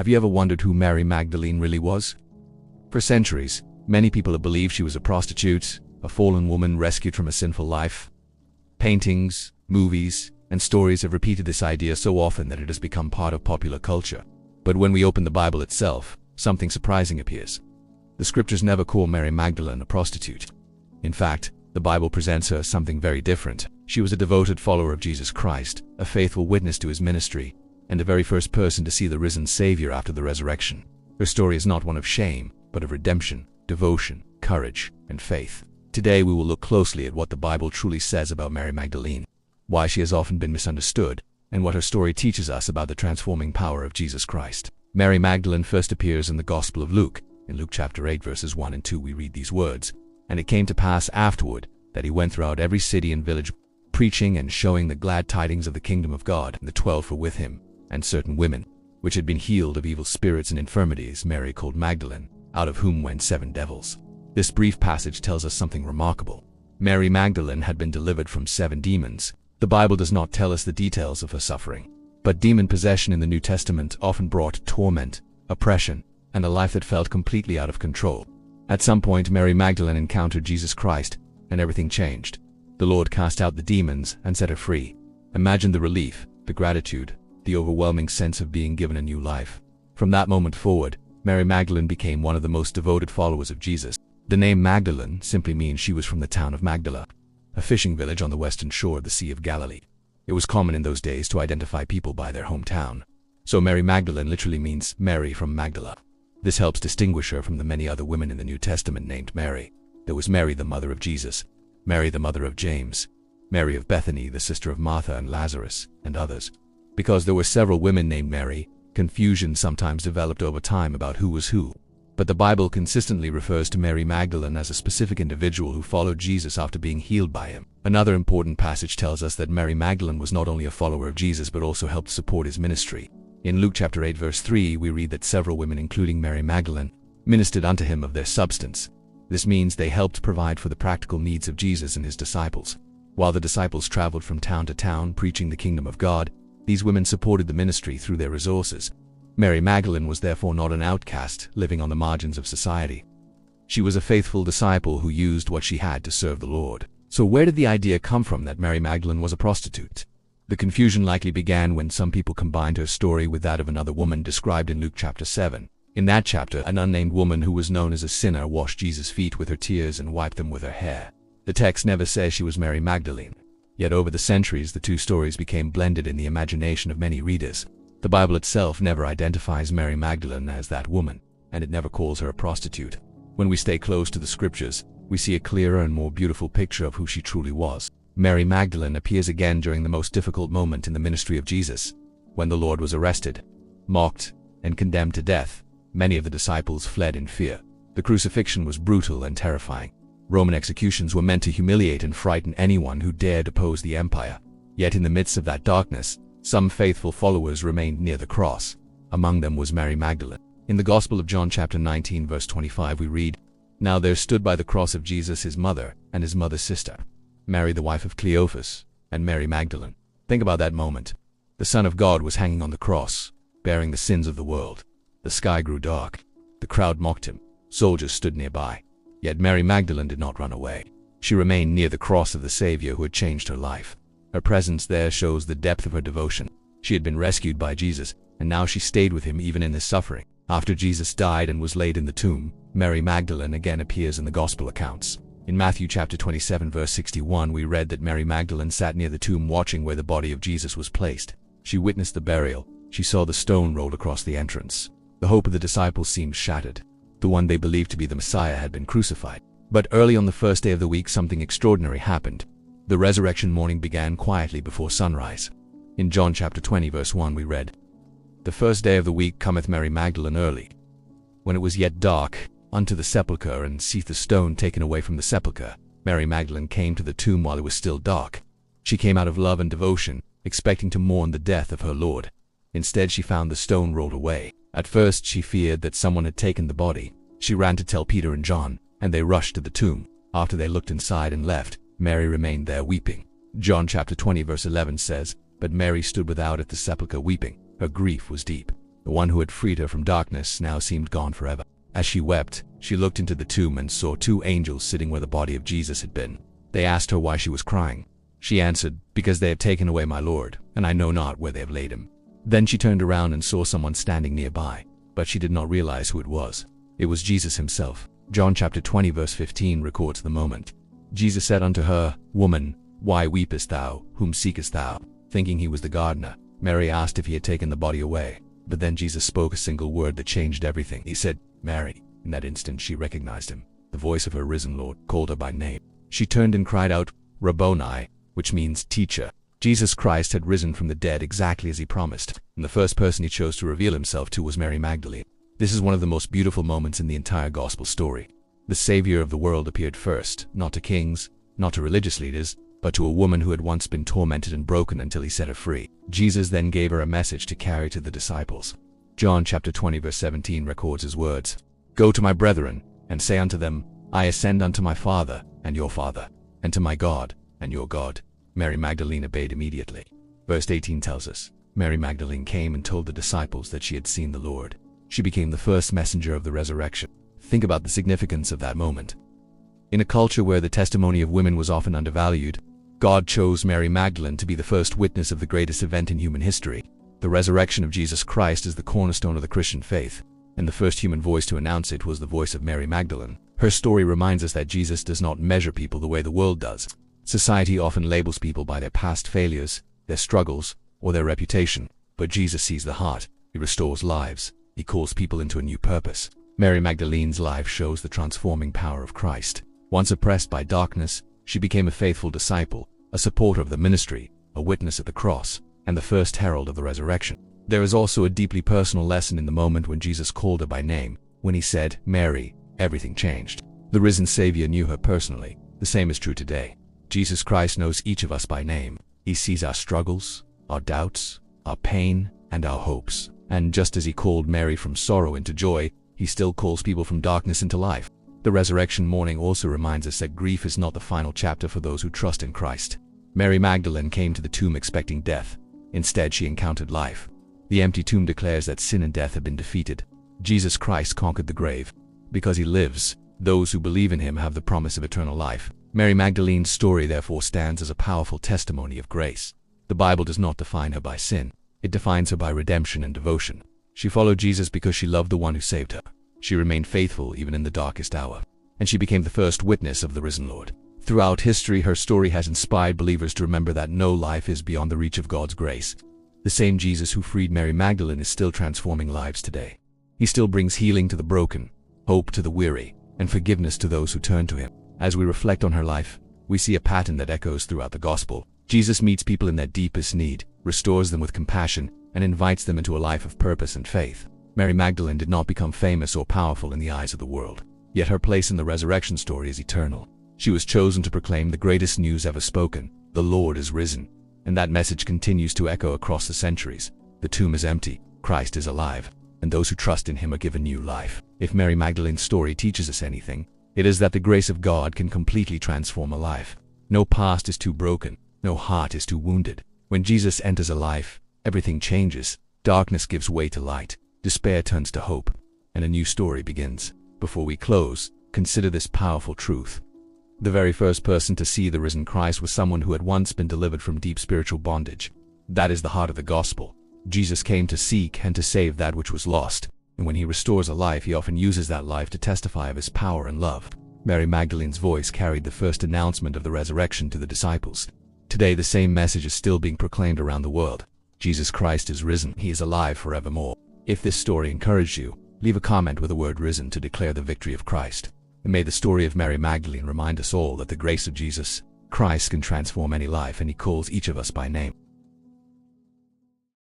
Have you ever wondered who Mary Magdalene really was? For centuries, many people have believed she was a prostitute, a fallen woman rescued from a sinful life. Paintings, movies, and stories have repeated this idea so often that it has become part of popular culture. But when we open the Bible itself, something surprising appears. The scriptures never call Mary Magdalene a prostitute. In fact, the Bible presents her as something very different. She was a devoted follower of Jesus Christ, a faithful witness to his ministry, and the very first person to see the risen Savior after the resurrection. Her story is not one of shame, but of redemption, devotion, courage, and faith. Today we will look closely at what the Bible truly says about Mary Magdalene, why she has often been misunderstood, and what her story teaches us about the transforming power of Jesus Christ. Mary Magdalene first appears in the Gospel of Luke. In Luke chapter 8 verses 1 and 2 we read these words, "And it came to pass afterward, that he went throughout every city and village, preaching and showing the glad tidings of the kingdom of God. And the 12 were with him, and certain women, which had been healed of evil spirits and infirmities, Mary called Magdalene, out of whom went 7 devils." This brief passage tells us something remarkable. Mary Magdalene had been delivered from 7 demons. The Bible does not tell us the details of her suffering, but demon possession in the New Testament often brought torment, oppression, and a life that felt completely out of control. At some point, Mary Magdalene encountered Jesus Christ, and everything changed. The Lord cast out the demons and set her free. Imagine the relief, the gratitude, the overwhelming sense of being given a new life. From that moment forward, Mary Magdalene became one of the most devoted followers of Jesus. The name Magdalene simply means she was from the town of Magdala, a fishing village on the western shore of the Sea of Galilee. It was common in those days to identify people by their hometown. So Mary Magdalene literally means Mary from Magdala. This helps distinguish her from the many other women in the New Testament named Mary. There was Mary, the mother of Jesus, Mary, the mother of James, Mary of Bethany, the sister of Martha and Lazarus, and others. Because there were several women named Mary, confusion sometimes developed over time about who was who. But the Bible consistently refers to Mary Magdalene as a specific individual who followed Jesus after being healed by him. Another important passage tells us that Mary Magdalene was not only a follower of Jesus but also helped support his ministry. In Luke chapter 8 verse 3 we read that several women, including Mary Magdalene, ministered unto him of their substance. This means they helped provide for the practical needs of Jesus and his disciples. While the disciples traveled from town to town preaching the kingdom of God, these women supported the ministry through their resources. Mary Magdalene was therefore not an outcast living on the margins of society. She was a faithful disciple who used what she had to serve the Lord. So where did the idea come from that Mary Magdalene was a prostitute? The confusion likely began when some people combined her story with that of another woman described in Luke chapter 7. In that chapter, an unnamed woman who was known as a sinner washed Jesus' feet with her tears and wiped them with her hair. The text never says she was Mary Magdalene. Yet over the centuries, the two stories became blended in the imagination of many readers. The Bible itself never identifies Mary Magdalene as that woman, and it never calls her a prostitute. When we stay close to the scriptures, we see a clearer and more beautiful picture of who she truly was. Mary Magdalene appears again during the most difficult moment in the ministry of Jesus. When the Lord was arrested, mocked, and condemned to death, many of the disciples fled in fear. The crucifixion was brutal and terrifying. Roman executions were meant to humiliate and frighten anyone who dared oppose the empire. Yet in the midst of that darkness, some faithful followers remained near the cross. Among them was Mary Magdalene. In the Gospel of John chapter 19 verse 25 we read, "Now there stood by the cross of Jesus his mother and his mother's sister, Mary the wife of Cleophas, and Mary Magdalene." Think about that moment. The Son of God was hanging on the cross, bearing the sins of the world. The sky grew dark. The crowd mocked him. Soldiers stood nearby. Yet Mary Magdalene did not run away. She remained near the cross of the Savior who had changed her life. Her presence there shows the depth of her devotion. She had been rescued by Jesus, and now she stayed with him even in his suffering. After Jesus died and was laid in the tomb, Mary Magdalene again appears in the Gospel accounts. In Matthew chapter 27 verse 61 we read that Mary Magdalene sat near the tomb watching where the body of Jesus was placed. She witnessed the burial. She saw the stone rolled across the entrance. The hope of the disciples seemed shattered. The one they believed to be the Messiah had been crucified. But early on the first day of the week something extraordinary happened. The resurrection morning began quietly before sunrise. In John chapter 20 verse 1 we read, "The first day of the week cometh Mary Magdalene early, when it was yet dark, unto the sepulchre, and seeth the stone taken away from the sepulchre. Mary Magdalene came to the tomb while it was still dark. She came out of love and devotion, expecting to mourn the death of her Lord. Instead she found the stone rolled away. At first she feared that someone had taken the body. She ran to tell Peter and John, and they rushed to the tomb. After they looked inside and left, Mary remained there weeping." John chapter 20 verse 11 says, "But Mary stood without at the sepulchre weeping. Her grief was deep." The one who had freed her from darkness now seemed gone forever. As she wept, she looked into the tomb and saw two angels sitting where the body of Jesus had been. They asked her why she was crying. She answered, "Because they have taken away my Lord, and I know not where they have laid him." Then she turned around and saw someone standing nearby, but she did not realize who it was. It was Jesus himself. John chapter 20 verse 15 records the moment. Jesus said unto her, "Woman, why weepest thou? Whom seekest thou?" Thinking he was the gardener, Mary asked if he had taken the body away. But then Jesus spoke a single word that changed everything. He said, "Mary." In that instant she recognized him. The voice of her risen Lord called her by name. She turned and cried out, "Rabboni," which means teacher. Jesus Christ had risen from the dead exactly as he promised, and the first person he chose to reveal himself to was Mary Magdalene. This is one of the most beautiful moments in the entire gospel story. The Savior of the world appeared first, not to kings, not to religious leaders, but to a woman who had once been tormented and broken until he set her free. Jesus then gave her a message to carry to the disciples. John chapter 20 verse 17 records his words, "Go to my brethren, and say unto them, I ascend unto my Father, and your Father, and to my God, and your God." Mary Magdalene obeyed immediately. Verse 18 tells us, Mary Magdalene came and told the disciples that she had seen the Lord. She became the first messenger of the resurrection. Think about the significance of that moment. In a culture where the testimony of women was often undervalued, God chose Mary Magdalene to be the first witness of the greatest event in human history. The resurrection of Jesus Christ is the cornerstone of the Christian faith, and the first human voice to announce it was the voice of Mary Magdalene. Her story reminds us that Jesus does not measure people the way the world does. Society often labels people by their past failures, their struggles, or their reputation, but Jesus sees the heart. He restores lives. He calls people into a new purpose. Mary Magdalene's life shows the transforming power of Christ. Once oppressed by darkness, she became a faithful disciple, a supporter of the ministry, a witness at the cross, and the first herald of the resurrection. There is also a deeply personal lesson in the moment when Jesus called her by name. When he said, "Mary," everything changed. The risen Savior knew her personally. The same is true today. Jesus Christ knows each of us by name. He sees our struggles, our doubts, our pain, and our hopes. And just as he called Mary from sorrow into joy, he still calls people from darkness into life. The resurrection morning also reminds us that grief is not the final chapter for those who trust in Christ. Mary Magdalene came to the tomb expecting death. Instead, she encountered life. The empty tomb declares that sin and death have been defeated. Jesus Christ conquered the grave. Because he lives, those who believe in him have the promise of eternal life. Mary Magdalene's story therefore stands as a powerful testimony of grace. The Bible does not define her by sin. It defines her by redemption and devotion. She followed Jesus because she loved the one who saved her. She remained faithful even in the darkest hour. And she became the first witness of the risen Lord. Throughout history, her story has inspired believers to remember that no life is beyond the reach of God's grace. The same Jesus who freed Mary Magdalene is still transforming lives today. He still brings healing to the broken, hope to the weary, and forgiveness to those who turn to him. As we reflect on her life, we see a pattern that echoes throughout the gospel. Jesus meets people in their deepest need, restores them with compassion, and invites them into a life of purpose and faith. Mary Magdalene did not become famous or powerful in the eyes of the world, yet her place in the resurrection story is eternal. She was chosen to proclaim the greatest news ever spoken: the Lord is risen. And that message continues to echo across the centuries. The tomb is empty, Christ is alive, and those who trust in him are given new life. If Mary Magdalene's story teaches us anything, it is that the grace of God can completely transform a life. No past is too broken, no heart is too wounded. When Jesus enters a life, everything changes. Darkness gives way to light, despair turns to hope, and a new story begins. Before we close, consider this powerful truth. The very first person to see the risen Christ was someone who had once been delivered from deep spiritual bondage. That is the heart of the gospel. Jesus came to seek and to save that which was lost, and when he restores a life, he often uses that life to testify of his power and love. Mary Magdalene's voice carried the first announcement of the resurrection to the disciples. Today, the same message is still being proclaimed around the world. Jesus Christ is risen. He is alive forevermore. If this story encouraged you, leave a comment with the word "risen" to declare the victory of Christ. And may the story of Mary Magdalene remind us all that the grace of Jesus Christ can transform any life, and he calls each of us by name.